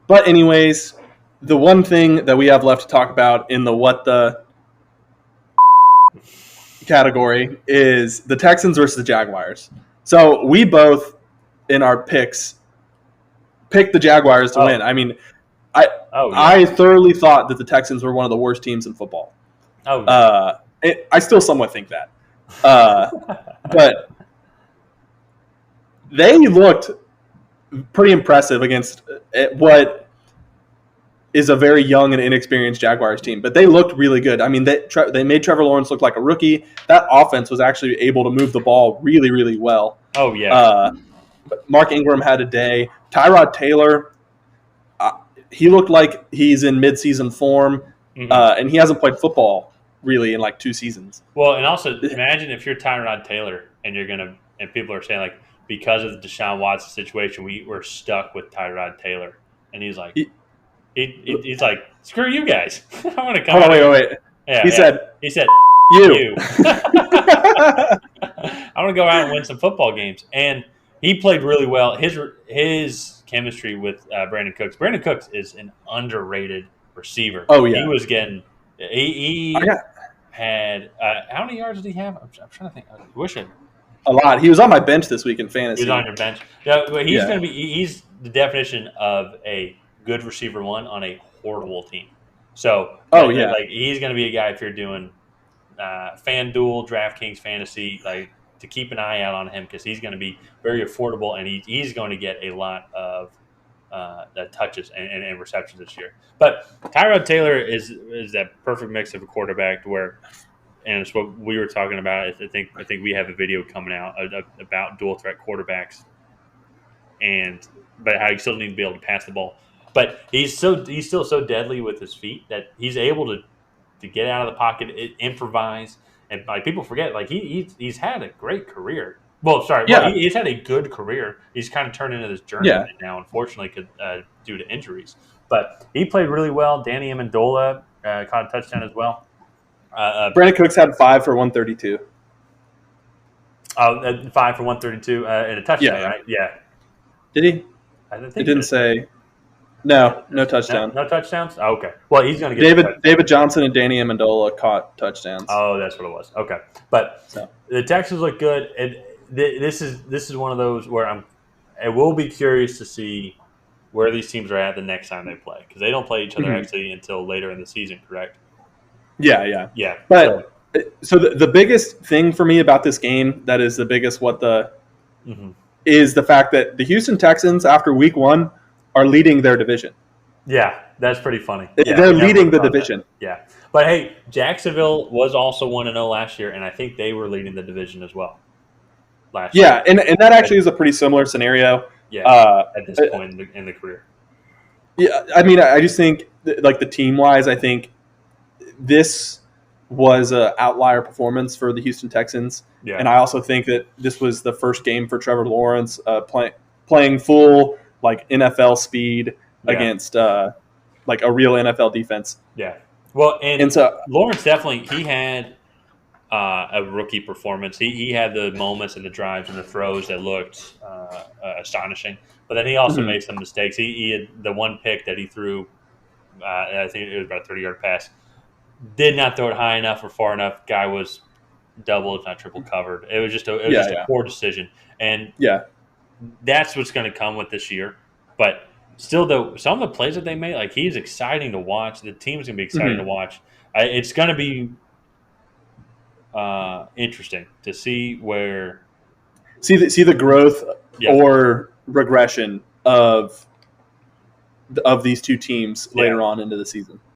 But anyways, the one thing that we have left to talk about in the what the category is the Texans versus the Jaguars. So we both, in our picks, picked the Jaguars to win. I mean, I thoroughly thought that the Texans were one of the worst teams in football. I still somewhat think that. But they looked pretty impressive against what is a very young and inexperienced Jaguars team. But they looked really good. I mean, they made Trevor Lawrence look like a rookie. That offense was actually able to move the ball really, really well. Oh, yeah. Mark Ingram had a day. Tyrod Taylor, he looked like he's in midseason form, and he hasn't played football really in like 2 seasons. Well, and also imagine if you're Tyrod Taylor and and people are saying like because of the Deshaun Watson situation, we're stuck with Tyrod Taylor, and he's like, he's like, screw you guys, I want to come. Wait. Yeah, he said you. I want to go out and win some football games, and he played really well. His chemistry with Brandon Cooks. Brandon Cooks is an underrated receiver. Oh yeah, he was getting. He had how many yards did he have? I'm trying to think. I wish I. A lot. He was on my bench this week in fantasy. He was on your bench. Yeah, but he's going to be. He's the definition of a good receiver one on a horrible team. So, like he's going to be a guy if you're doing FanDuel, DraftKings fantasy, like to keep an eye out on him because he's going to be very affordable and he's going to get a lot of touches and receptions this year. But Tyrod Taylor is that perfect mix of a quarterback where, and it's what we were talking about. I think we have a video coming out about dual threat quarterbacks, but how you still need to be able to pass the ball. But he's still so deadly with his feet that he's able to get out of the pocket, improvise, and like people forget, like he's had a great career. Well, sorry, he's had a good career. He's kind of turned into this journey right now, unfortunately, due to injuries. But he played really well. Danny Amendola caught a touchdown as well. Brandon Cooks had 5 for 132. 5 for 132 and a touchdown, right? Yeah. Did he? I think it didn't say. No touchdown. No touchdowns? Oh, okay. Well, he's going to get David Johnson and Danny Amendola caught touchdowns. Oh, that's what it was. Okay. But the Texans look good. And this is one of those where I will be curious to see where these teams are at the next time they play because they don't play each other actually until later in the season, correct? Yeah. But so the biggest thing for me about this game that is the biggest is the fact that the Houston Texans after week 1 are leading their division. Yeah, that's pretty funny. They're leading the division. That. Yeah. But hey, Jacksonville was also 1-0 last year, and I think they were leading the division as well last year. Yeah, and that actually is a pretty similar scenario. Yeah, at this point in the career. Yeah, I mean, I just think, like the team-wise, I think this was an outlier performance for the Houston Texans. Yeah. And I also think that this was the first game for Trevor Lawrence playing full like NFL speed against like a real NFL defense. Yeah. Well, and so Lawrence definitely he had a rookie performance. He had the moments and the drives and the throws that looked astonishing. But then he also made some mistakes. He had the one pick that he threw. I think it was about a 30-yard pass. Did not throw it high enough or far enough. Guy was double, if not triple covered. It was just a poor decision. And that's what's going to come with this year. But still, though, some of the plays that they made, like he's exciting to watch. The team's going to be exciting to watch. It's going to be interesting to see where see the growth or regression of these two teams later on into the season.